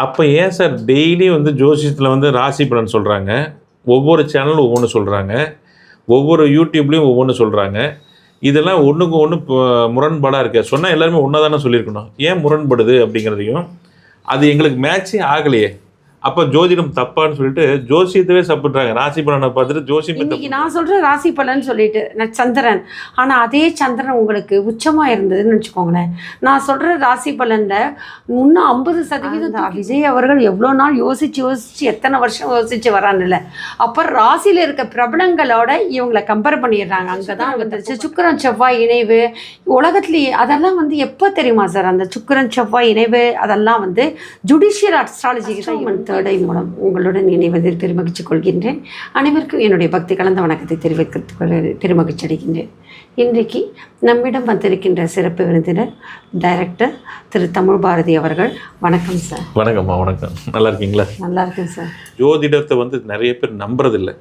அப்போ ஏன் sir daily வந்து ஜோசியத்தில் வந்து ராசி பலன் சொல்கிறாங்க, ஒவ்வொரு சேனலும் ஒவ்வொன்று சொல்கிறாங்க, ஒவ்வொரு யூடியூப்லேயும் ஒவ்வொன்று சொல்கிறாங்க, இதெல்லாம் ஒன்றுக்கு ஒன்று முரண்பாடாக இருக்குது. சொன்னால் எல்லாருமே ஒன்றா தானே சொல்லியிருக்கணும். ஏன் முரண்படுது அப்படிங்கிறதையும் அது எங்களுக்கு மேட்சே ஆகலையே. அப்போ ஜோதிடம் தப்பான்னு சொல்லிட்டு ஜோசியத்தவே சாப்பிட்றாங்க. ராசி பலனை பார்த்துட்டு ஜோசியம் இன்னைக்கு நான் சொல்கிற ராசி பலன் சொல்லிட்டு நான் சந்திரன், ஆனால் அதே சந்திரன் உங்களுக்கு உச்சமாக இருந்ததுன்னு வச்சுக்கோங்களேன். நான் சொல்கிற ராசி பலனில் இன்னும் 50% விஜய் அவர்கள் எவ்வளோ நாள் யோசித்து எத்தனை வருஷம் யோசித்து வரான்ல. அப்புறம் ராசியில் இருக்க பிரபலங்களோட இவங்களை கம்பேர் பண்ணிடுறாங்க. அங்கே தான் வந்துருச்சு சுக்கிரன் செவ்வாய் இணைவு உலகத்துலேயே. அதெல்லாம் வந்து எப்போ தெரியுமா சார்? அந்த சுக்கிரன் செவ்வாய் இணைவு அதெல்லாம் வந்து ஜுடிஷியல் அஸ்ட்ராலஜிக்கு தான் தேர்டை மூலம் உங்களுடன் இணைவதில் பெருமகிழ்ச்சி கொள்கின்றேன். அனைவருக்கும் என்னுடைய பக்தி கலந்த வணக்கத்தை தெரிவிக்க பெருமகிழ்ச்சி அடைகின்றேன். இன்றைக்கு நம்மிடம் வந்திருக்கின்ற சிறப்பு விருந்தினர் டைரக்டர் திரு தமிழ் பாரதி அவர்கள். வணக்கம் சார். வணக்கம்மா. வணக்கம். நல்லா இருக்கீங்களா? நல்லா இருக்கேன் சார். ஜோதிடத்தை வந்து நிறைய பேர் நம்புறதில்லை.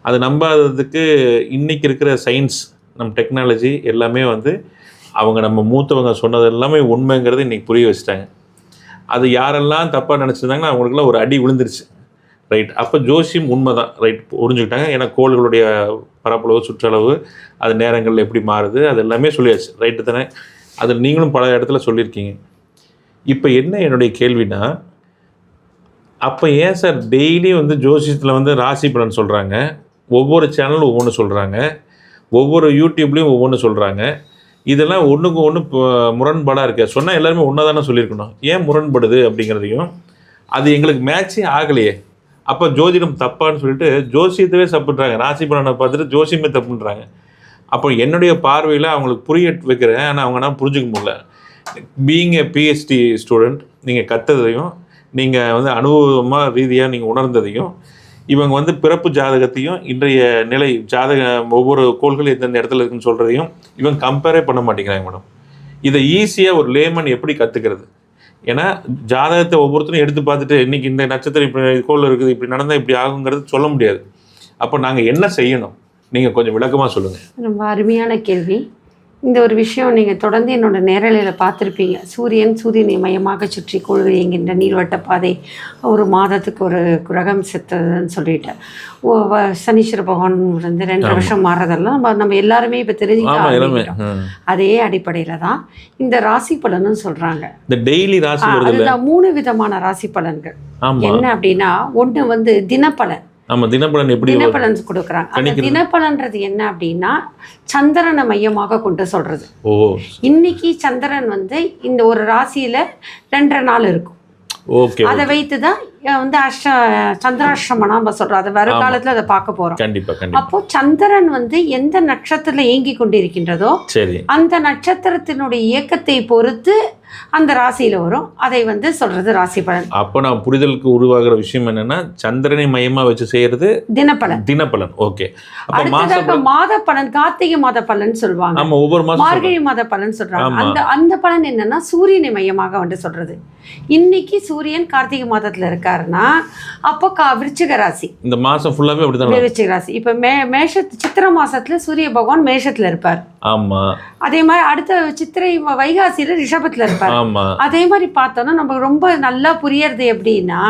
அது நம்பாததுக்கு இன்றைக்கி இருக்கிற சயின்ஸ், நம்ம டெக்னாலஜி எல்லாமே வந்து அவங்க நம்ம மூத்தவங்க சொன்னது எல்லாமே உண்மைங்கிறது இன்றைக்கி புரிய வச்சுட்டாங்க. அது யாரெல்லாம் தப்பாக நினச்சிருந்தாங்கன்னா அவங்களுக்குலாம் ஒரு அடி விழுந்துருச்சு. ரைட். அப்போ ஜோசியம் உண்மை தான். ரைட், புரிஞ்சுக்கிட்டாங்க. ஏன்னா கோள்களுடைய பரப்பளவு, சுற்றளவு, அது நேரங்கள் எப்படி மாறுது, அது எல்லாமே சொல்லியாச்சு. ரைட்டு தானே? அது நீங்களும் பல இடத்துல சொல்லியிருக்கீங்க. இப்போ என்ன என்னுடைய கேள்வினா, அப்போ ஏன் சார் டெய்லி வந்து ஜோசியத்தில் வந்து ராசி பலன் சொல்கிறாங்க, ஒவ்வொரு சேனலும் ஒவ்வொன்று சொல்கிறாங்க, ஒவ்வொரு யூடியூப்லேயும் ஒவ்வொன்று சொல்கிறாங்க, இதெல்லாம் ஒன்றுக்கு ஒன்று முரண்பாடாக இருக்குது. சொன்னால் எல்லாருமே ஒன்றா தானே சொல்லியிருக்கணும். ஏன் முரண்படுது அப்படிங்கிறதையும் அது எங்களுக்கு மேட்சே ஆகலையே. அப்போ ஜோதிடம் தப்பான்னு சொல்லிட்டு ஜோசியத்தவே சாப்பிட்றாங்க. ராசி பலனை பார்த்துட்டு ஜோசியமே தப்புன்றாங்க. அப்போ என்னுடைய பார்வையில் அவங்களுக்கு புரிய வைக்கிறேன். ஆனால் அவங்கனா புரிஞ்சுக்க முடியல. பீயிங் ஏ பிஹெச்டி ஸ்டூடெண்ட், நீங்கள் கற்றதையும் நீங்கள் வந்து அனுபவமாக ரீதியாக நீங்கள் உணர்ந்ததையும் இவங்க வந்து பிறப்பு ஜாதகத்தையும் இன்றைய நிலை ஜாதகம் ஒவ்வொரு கோள்கள் எந்தெந்த இடத்துல இருக்குன்னு சொல்கிறதையும் இவங்க கம்பேரே பண்ண மாட்டேங்கிறாங்க மேடம். இதை ஈஸியாக ஒரு லேமன் எப்படி கற்றுக்கிறது? ஏன்னா ஜாதகத்தை ஒவ்வொருத்தரும் எடுத்து பார்த்துட்டு இன்றைக்கி இந்த நட்சத்திரம் இப்படி கோள் இருக்குது, இப்படி நடந்தால் இப்படி ஆகுங்கிறது சொல்ல முடியாது. அப்போ நாங்கள் என்ன செய்யணும்? நீங்கள் கொஞ்சம் விளக்கமாக சொல்லுங்கள். ரொம்ப அருமையான கேள்வி. இந்த ஒரு விஷயம் நீங்கள் தொடர்ந்து என்னோட நேரலையில் பார்த்துருப்பீங்க. சூரியனை மையமாக சுற்றி கோள்கள் இயங்கின்ற நீள்வட்ட பாதை ஒரு மாதத்துக்கு ஒரு கிரகம் செத்துறதுன்னு சொல்லிட்டு சனீஸ்வர பகவான் வந்து 2 வருஷம் மாறுறதெல்லாம் நம்ம எல்லாருமே இப்போ தெரிஞ்சுக்கலாம். அதே அடிப்படையில் தான் இந்த ராசி பலனும் சொல்கிறாங்க. இந்த டெய்லி ராசி அதுதான் 3 விதமான ராசி பலன்கள். என்ன அப்படின்னா, ஒன்று வந்து தினப்பலன். ஆமாம், தினப்பலன் எப்படி தினப்பலன் கொடுக்குறாங்க. அந்த தினப்பலன்றது என்ன அப்படின்னா சந்திரனை மையமாக கொண்டு சொல்றது. இன்னைக்கு சந்திரன் வந்து இந்த ஒரு ராசியில 2.5 நாள் இருக்கும். அதை வைத்து தான் வந்து சந்திராஷ்டமம் நம்ம சொல்றோம். அதை வருங்காலத்துல அதை பார்க்க போறோம். அப்போ சந்திரன் வந்து எந்த நட்சத்திரத்துல இயங்கி கொண்டிருக்கின்றதோ அந்த நட்சத்திரத்தினுடைய இயக்கத்தை பொறுத்து அந்த ராசியில வரும். அதை வந்து சொல்றது ராசி பலன். அப்போ நான் புரிதலுக்கு உருவாகிற விஷயம் என்னன்னா, சந்திரனை மையமா வச்சு செய்யறது தினப்பலன். ஓகே. மாத பலன், கார்த்திகை மாத பலன் சொல்லுவாங்க. ஆமா, ஒவ்வொரு மாதம் மார்கழி மாத பலன் சொல்றாங்க. அந்த பலன் என்னன்னா சூரியனை மையமாக வந்து சொல்றது. இன்னைக்கு சூரியன் கார்த்திகை மாதத்துல இருக்காருன்னா அப்போ விருச்சிக ராசி. இந்த மாசம் ஃபுல்லாவே அப்படிதான் விருச்சிக ராசி. இப்ப சித்திரை மாசத்துல சூரிய பகவான் மேஷத்துல இருப்பார். ஆமா. அதே மாதிரி அடுத்த சித்திரை வைகாசியில ரிஷபத்துல இருப்பார். அதே மாதிரி பார்த்தோம்னா நம்ம ரொம்ப நல்லா புரியறது எப்படின்னா,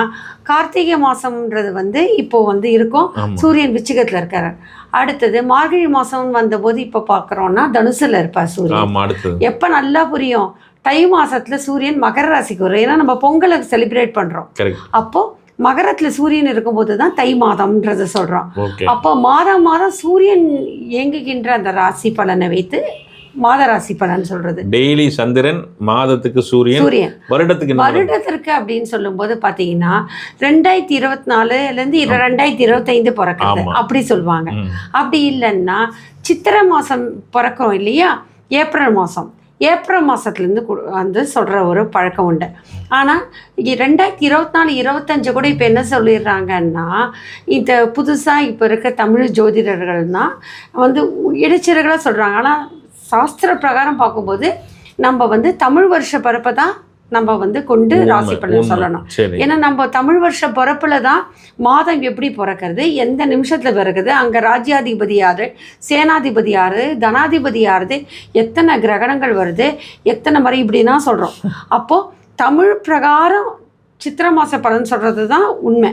கார்த்திகை மாசம்ன்றது வந்து இப்போ வந்து இருக்கும், சூரியன் விருச்சிகத்துல இருக்காரு. அடுத்தது மார்கழி மாசம் வந்த போது இப்ப பாக்குறோம்னா தனுசுல இருப்பார் சூரியன். எப்ப நல்லா புரியும்? தை மாசத்துல சூரியன் மகர ராசிக்கு வரும். ஏன்னா நம்ம பொங்கலை செலிப்ரேட் பண்றோம். அப்போ மகரத்துல சூரியன் இருக்கும்போது தான் தை மாதம்ன்றத சொல்றோம். அப்போ மாதம் சூரியன் இயங்குகின்ற அந்த ராசி பலனை வைத்து மாத ராசி பலன் சொல்றது. டெய்லி சந்திரன், மாதத்துக்கு சூரியன், வருடத்திற்கு அப்படின்னு சொல்லும் போது பாத்தீங்கன்னா 2024 2025 பிறக்கிறது அப்படி சொல்லுவாங்க. அப்படி இல்லைன்னா சித்திரை மாசம் பிறக்கும் இல்லையா, ஏப்ரல் மாதத்துலேருந்து வந்து சொல்கிற ஒரு பழக்கம் உண்டு. ஆனால் 2024 25 கூட இப்போ என்ன சொல்லிடுறாங்கன்னா, இந்த புதுசாக இப்போ இருக்க தமிழ் ஜோதிடர்கள்னால் வந்து இடைச்சர்களாக சொல்கிறாங்க. ஆனால் சாஸ்திர பிரகாரம் பார்க்கும்போது நம்ம வந்து தமிழ் வருஷ பிறப்பை தான் நம்ம வந்து கொண்டு ராசி பலன் சொல்லணும். ஏன்னா நம்ம தமிழ் வருஷ பிறப்புல தான் மாதம் எப்படி பிறக்கிறது, எந்த நிமிஷத்துல பிறகுது, அங்க ராஜ்யாதிபதி யாரு, சேனாதிபதி யாரு, தனாதிபதி யாரு, எத்தனை கிரகணங்கள் வருது, எத்தனை முறை இப்படின்னா சொல்றோம். அப்போ தமிழ் பிரகாரம் சித்திரை மாச பலன் சொல்றது தான் உண்மை.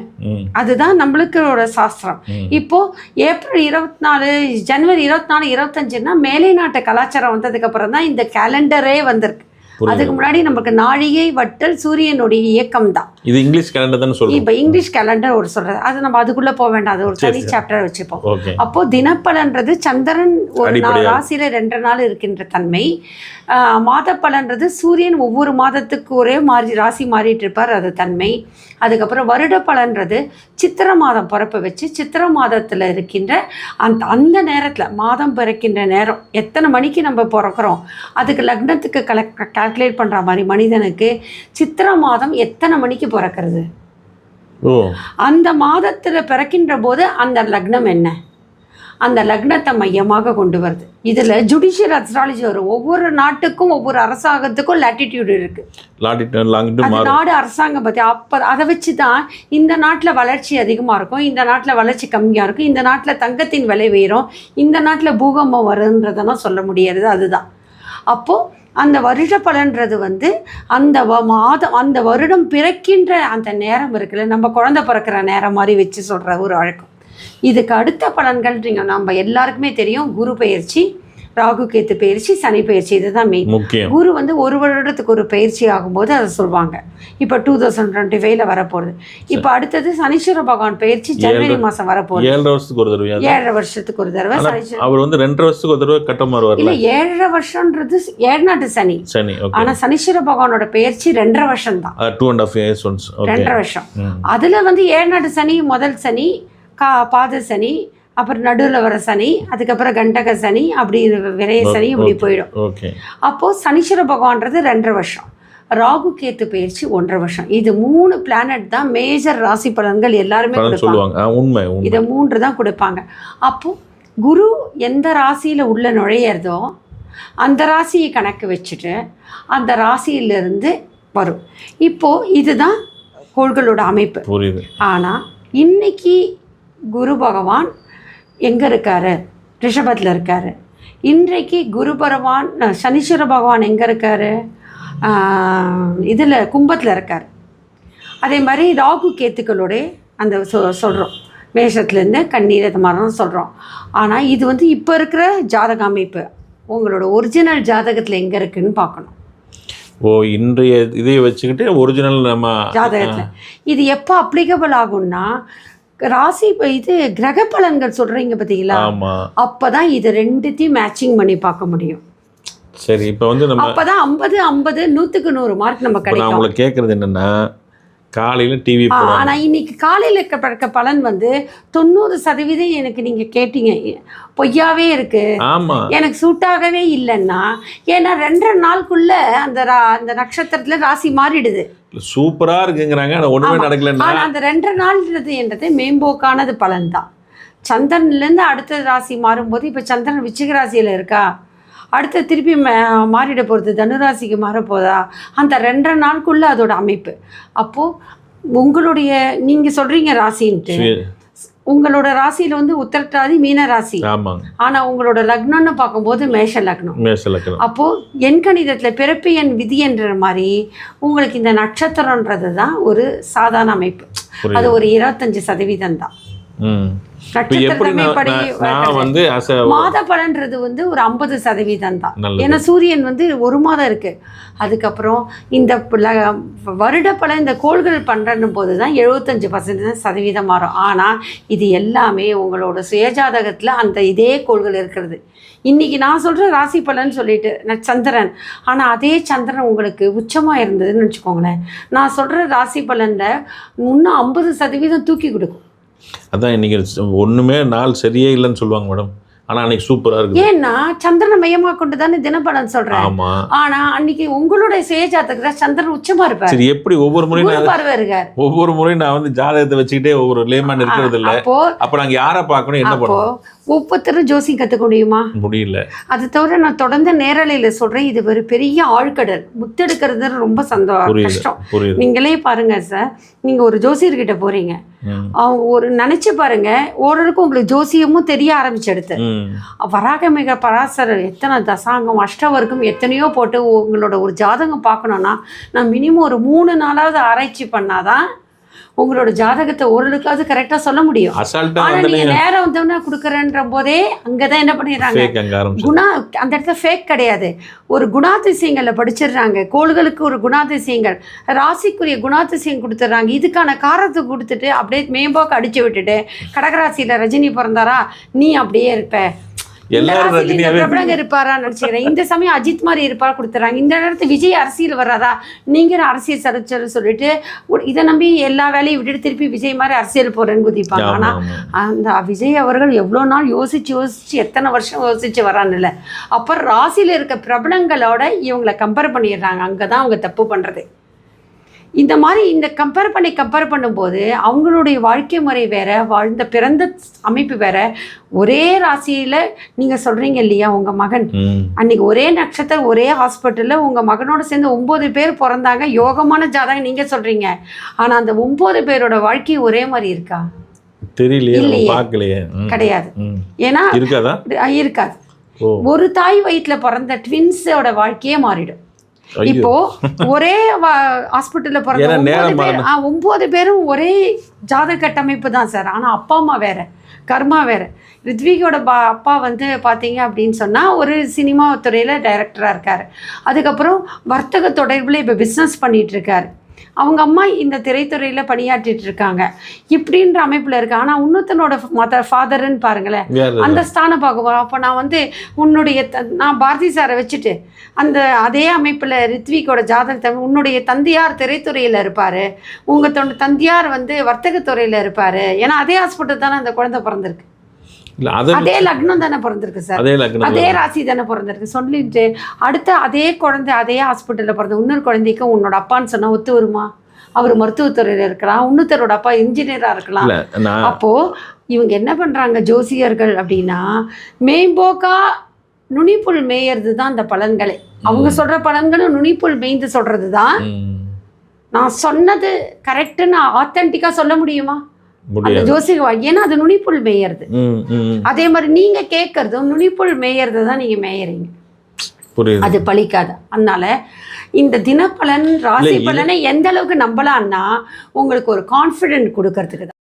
அதுதான் நம்மளுக்கோட சாஸ்திரம். இப்போ ஏப்ரல் 24 ஜனவரி 24 25ன்னா மேலை நாட்டு கலாச்சாரம் வந்ததுக்கு அப்புறம் தான் இந்த கேலண்டரே வந்திருக்கு. அதுக்கு முன்னாடி நமக்கு நாழிகை வட்டல் சூரியனுடைய இயக்கம் தான். இது இங்கிலீஷ் கேலண்டர் தான் சொல்றோம். இப்போ இங்கிலீஷ் கேலண்டர் ஒரு சொல்றது, அது நம்ம அதுக்குள்ள போக வேண்டாம், அது ஒரு தனி சாப்டர் வச்சுப்போம். அப்போ தினப்பலன்றது சந்திரன் ஒரு ராசியில 2 நாள் இருக்கின்ற தன்மை. மாத பலன்றது சூரியன் ஒவ்வொரு மாதத்துக்கு ஒரே ராசி மாறிட்டு இருப்பார், அது தன்மை. அதுக்கப்புறம் வருட பலன்றது சித்திரை மாதம் பிறப்பை வச்சு சித்திரை மாதத்தில் இருக்கின்ற அந்த நேரத்தில் மாதம் பிறக்கின்ற நேரம் எத்தனை மணிக்கு நம்ம பிறக்கிறோம் அதுக்கு லக்னத்துக்கு கால்குலேட் பண்ணுற மாதிரி மனிதனுக்கு சித்திரை மாதம் எத்தனை மணிக்கு பிறக்கிறது, அந்த மாதத்தில் பிறக்கின்ற போது அந்த லக்னம் என்ன, அந்த லக்னத்தை மையமாக கொண்டு வருது. இதில் ஜுடிஷியல் அஸ்ட்ராலஜி வரும். ஒவ்வொரு நாட்டுக்கும் ஒவ்வொரு அரசாங்கத்துக்கும் லாட்டிடியூட் இருக்குது. நாடு அரசாங்கம் பற்றி அப்போ அதை வச்சு தான் இந்த நாட்டில் வளர்ச்சி அதிகமாக இருக்கும், இந்த நாட்டில் வளர்ச்சி கம்மியாக இருக்கும், இந்த நாட்டில் தங்கத்தின் விலை உயரும், இந்த நாட்டில் பூகம்பம் வருன்றதெல்லாம் சொல்ல முடியாது. அதுதான் அப்போது அந்த வருட பலன்றது வந்து அந்த மாதம் அந்த வருடம் பிறக்கின்ற அந்த நேரம் இருக்குல்ல, நம்ம குழந்தை பிறக்கிற நேரம் மாதிரி வச்சு சொல்கிற ஒரு வழக்கம். இதுக்கு அடுத்த பலன்கள் நம்ம எல்லாருக்குமே தெரியும். குரு பெயர்ச்சி, ராகு கேத்து பயிற்சி, சனி பயிற்சி, இதுதான் மெயின். குரு வந்து ஒரு வருடத்துக்கு ஒரு பயிற்சி ஆகும்போது அதை சொல்லுவாங்க. இப்போ 2025 வரப்போகுது. இப்போ அடுத்தது சனீஸ்வர பகவான் பயிற்சி ஜனவரி மாதம் வரப்போகுது. 7.5 வருஷத்துக்கு ஒரு தடவை. 7.5 வருஷத்துக்கு ஒரு தடவை. அவர் வந்து 2.5 வருஷத்துக்கு ஒரு தடவை கட்டம் மாறுவார். இல்லை, 7.5 வருஷம்ன்றது ஏழநாட்டு சனி. ஆனால் சனீஸ்வர பகவானோட பயிற்சி 2.5 வருஷம் தான். 2.5 years once. 2.5 வருஷம். அதில் வந்து ஏழநாட்டு சனி, முதல் சனி, பாத சனி, அப்புறம் நடுவில் வர சனி, அதுக்கப்புறம் கண்டக சனி, அப்படி விரைய சனி, இப்படி போயிடும். அப்போது சனீஸ்வர பகவான்றது 2.5 வருஷம், ராகு கேத்து பயிற்சி 1.5 வருஷம். இது 3 பிளானட் தான் மேஜர் ராசி பலன்கள் எல்லாருமே கொடுப்பாங்க. இதை 3 தான் கொடுப்பாங்க. அப்போது குரு எந்த ராசியில் உள்ள நுழையிறதோ அந்த ராசியை கணக்கு வச்சுட்டு அந்த ராசியிலிருந்து வரும். இப்போது இதுதான் கோள்களோட அமைப்பு. ஆனால் இன்னைக்கு குரு பகவான் எங்கே இருக்கார்? ரிஷபத்தில் இருக்கார். இன்றைக்கு குரு பகவான் சனீஸ்வர பகவான் எங்கே இருக்கார்? இதில் கும்பத்தில் இருக்கார். அதே மாதிரி ராகு கேத்துக்களோட அந்த சொல்கிறோம், மேஷத்துலேருந்து கண்ணீர் அது மாதிரி தான் சொல்கிறோம். ஆனால் இது வந்து இப்போ இருக்கிற ஜாதக அமைப்பு. உங்களோட ஒரிஜினல் ஜாதகத்தில் எங்கே இருக்குதுன்னு பார்க்கணும். இன்றைய இதை வச்சுக்கிட்டு ஒரிஜினல் நம்ம ஜாதகத்தில் இது எப்போ அப்ளிகபிள் ஆகும்னா, ராசி இது கிரக பலன்கள் சொல்றீங்க பார்த்தீங்களா, அப்பதான் இது ரெண்டுத்தையும் மேட்சிங் பண்ணி பார்க்க முடியும். சரி, இப்போ வந்து நம்ம அப்பதான் 50 100க்கு 100 மார்க் நம்ம கிடைக்கும். நான் உங்களுக்கு கேட்கறது என்னன்னா, காலையில் டிவி ஆனால் இன்னைக்கு காலையில் இருக்க பலன் வந்து 90% எனக்கு நீங்கள் கேட்டீங்க பொய்யாவே இருக்கு, எனக்கு சூட்டாகவே இல்லைன்னா. ஏன்னா 2 நாளுக்குள்ள அந்த நட்சத்திரத்தில் ராசி மாறிடுது. சூப்பரா இருக்குங்கிறாங்க, ஒண்ணுமே நடக்கல. ஆனால் அந்த 2 நாள்ன்றது மேம்போக்கானது பலன் தான். சந்திரன்லேருந்து அடுத்த ராசி மாறும்போது இப்போ சந்திரன் விச்சிக ராசியில் இருக்கா, அடுத்து திருப்பி மாறிட போகிறது, தனுராசிக்கு மாறப்போதா, அந்த 2 நாளுக்குள்ளே அதோட அமைப்பு. அப்போது உங்களுடைய நீங்கள் சொல்கிறீங்க ராசின்ட்டு, உங்களோட ராசியில் வந்து உத்திரட்டாதி மீன ராசி, ஆனால் உங்களோட லக்னம்னு பார்க்கும்போது மேஷ லக்னம். அப்போது எண் கணிதத்தில் பிறப்பு எண் விதி என்ற மாதிரி உங்களுக்கு இந்த நட்சத்திரன்றது தான் ஒரு சாதாரண அமைப்பு. அது ஒரு 25% தான். மாத பலன்றது வந்து ஒரு 50% தான். ஏன்னா சூரியன் வந்து 1 மாதம் இருக்கு. அதுக்கப்புறம் இந்த வருட பலன் இந்த கோள்கள் பண்றன்னு போது தான் 75% மாறும். ஆனால் இது எல்லாமே உங்களோட சுயஜாதகத்தில் அந்த இதே கோள்கள் இருக்கிறது. இன்னைக்கு நான் சொல்ற ராசி பலன் சொல்லிட்டு சந்திரன், ஆனால் அதே சந்திரன் உங்களுக்கு உச்சமாக இருந்ததுன்னு வச்சுக்கோங்களேன், நான் சொல்ற ராசி பலன்ல இன்னும் 50% தூக்கி கொடுக்கும். அதான் இன்னைக்கு ஒன்றுமே நாள் சரியே இல்லைன்னு சொல்லுவாங்க மேடம். ஆனால் அன்னைக்கு சூப்பராக இருக்கு. ஏன்னா சந்திரனை மையமாக கொண்டு தானே தினப்பலன் சொல்கிறேன். ஆனால் அன்னைக்கு உங்களுடைய சுயஜாதகத்தில் சந்திரன் உச்சமாக இருப்பார். சரி, எப்படி ஒவ்வொரு முறையும் நான் வந்து ஜாதகத்தை வச்சுக்கிட்டே ஒவ்வொரு லேமன் இருக்கிறது இல்லை. அப்போ நாங்கள் யாரை பார்க்கணும், என்ன பண்ணுவோம்? ஒவ்வொருத்தரும் ஜோசியம் கற்றுக்க முடியுமா? முடியல. அது தவிர நான் தொடர்ந்து நேரலையில் சொல்கிறேன், இது ஒரு பெரிய ஆழ்கடல். முத்தெடுக்கிறது ரொம்ப கஷ்டம். நீங்களே பாருங்க சார், நீங்கள் ஒரு ஜோசியர்கிட்ட போகிறீங்க, ஒரு நினச்சி பாருங்க, ஓரளவுக்கு உங்களுக்கு ஜோசியமும் தெரிய ஆரம்பிச்செடுத்து வராகமிக பராசரர் எத்தனை தசாங்கம் அஷ்டவர்க்கம் எத்தனையோ போட்டு உங்களோட ஒரு ஜாதகம் பார்க்கணுன்னா நான் மினிமம் ஒரு 3 நாளாவது ஆராய்ச்சி பண்ணாதான் உங்களோட ஜாதகத்தை ஓரளவுக்காவது கரெக்டாக சொல்ல முடியும். ஆனால் நீங்கள் நேரம் வந்தோன்னா கொடுக்குறேன்ற போதே அங்கே தான் என்ன பண்ணிடுறாங்க, குணா அந்த இடத்துல ஃபேக் கிடையாது, ஒரு குணாதிசயங்களை படிச்சிடுறாங்க. கோள்களுக்கு ஒரு குணாதிசயங்கள், ராசிக்குரிய குணாதிசயம் கொடுத்துட்றாங்க. இதுக்கான காரணத்தை கொடுத்துட்டு அப்படியே மேம்போக்கு அடிச்சு விட்டுட்டு கடகராசியில் ரஜினி பிறந்தாரா நீ அப்படியே இருப்ப, பிரபலங்க இருப்பாரா நினைச்சுக்கிறேன், இந்த சமயம் அஜித் மாதிரி இருப்பாரா கொடுத்துறாங்க, இந்த நேரத்தில் விஜய் அரசியல் வர்றாரா நீங்க அரசியல் சரிச்சல் சொல்லிட்டு இதை நம்பி எல்லா வேலையும் விட்டுட்டு திருப்பி விஜய் மாதிரி அரசியல் போறேன்னு குதிப்பாங்க. ஆனா அந்த விஜய் அவர்கள் எவ்வளோ நாள் யோசிச்சு எத்தனை வருஷம் யோசிச்சு வரான்ல. அப்புறம் ராசியில இருக்க பிரபலங்களோட இவங்களை கம்பேர் பண்ணிடுறாங்க. அங்கதான் அவங்க தப்பு பண்றது. இந்த மாதிரி இந்த கம்பேர் பண்ணும்போது அவங்களுடைய வாழ்க்கை முறை வேற, வாழ்ந்த பிறந்த அமைப்பு வேற. ஒரே ராசியில நீங்க சொல்றீங்க இல்லையா, உங்க மகன் அன்னைக்கு ஒரே நட்சத்திரம் ஒரே ஹாஸ்பிட்டல்ல உங்க மகனோட சேர்ந்து 9 பேர் பிறந்தாங்க, யோகமான ஜாதகம் நீங்க சொல்றீங்க. ஆனா அந்த 9 பேரோட வாழ்க்கை ஒரே மாதிரி இருக்கா? தெரியலையே, கிடையாது. ஏன்னா இருக்காது. ஒரு தாய் வயிற்றுல பிறந்த ட்வின்ஸோட வாழ்க்கையே மாறிடும். இப்போ ஒரே ஹாஸ்பிட்டல்ல பிறந்த 9 பேரும் ஒரே ஜாதக கட்டமைப்பு தான் சார். ஆனா அப்பா அம்மா வேற, கர்மா வேற. ரித்விகோட அப்பா வந்து பார்த்தீங்க அப்படின்னு சொன்னால் ஒரு சினிமா துறையில் டைரக்டராக இருக்கார். அதுக்கப்புறம் வர்த்தக தொடர்பில் இப்போ பிஸ்னஸ் பண்ணிகிட்டு இருக்காரு. அவங்க அம்மா இந்த திரைத்துறையில் பணியாற்றிட்டு இருக்காங்க. இப்படின்ற அமைப்பில் இருக்கு. ஆனால் இன்னொருத்தனோட ஃபாதர்ன்னு பாருங்களேன், அந்த ஸ்தானம் பார்க்க. அப்போ நான் வந்து உன்னுடைய நான் பாரதி சாரை வச்சுட்டு அந்த அதே அமைப்பில் ரித்விகோட ஜாதகத்தை உன்னுடைய தந்தையார் திரைத்துறையில் இருப்பார், உங்கள் தந்தையார் வந்து வர்த்தகத்துறையில் இருப்பார். ஏன்னா அதே ஹாஸ்பிட்டல் தானே அந்த குழந்தை பிறந்திருக்கு, அதே லக்னம் தானே பிறந்திருக்கு சார், அதே ராசி தானே பிறந்திருக்கு சொல்லிட்டு அடுத்த அதே குழந்தை அதே ஹாஸ்பிட்டலில் பிறந்த இன்னொரு குழந்தைக்கும் உன்னோட அப்பான்னு சொன்னால் ஒத்து வருமா? அவர் மருத்துவத்துறையில் இருக்கலாம், இன்னொருத்தரோட அப்பா இன்ஜினியராக இருக்கலாம். அப்போது இவங்க என்ன பண்ணுறாங்க ஜோசியர்கள் அப்படின்னா, மேம்போக்கா நுனிப்புள் மேயறது தான் அந்த பலன்களே. அவங்க சொல்கிற பலன்களும் நுனிப்புள் மேய்ந்து சொல்கிறது தான். நான் சொன்னது கரெக்டுன்னு ஆத்தென்டிக்காக சொல்ல முடியுமா அந்த ஜோசிக? ஏன்னா அது நுனிப்புள் மேயறது. அதே மாதிரி நீங்க கேட்கறதும் நுனிப்புள் மேயறது தான் நீங்க மேயறீங்க, அது பலிக்காது. அதனால இந்த தினப்பலன் ராசி பலனை எந்த அளவுக்கு நம்பலாம்னா உங்களுக்கு ஒரு கான்ஃபிடென்ட் கொடுக்கறதுக்கு தான்.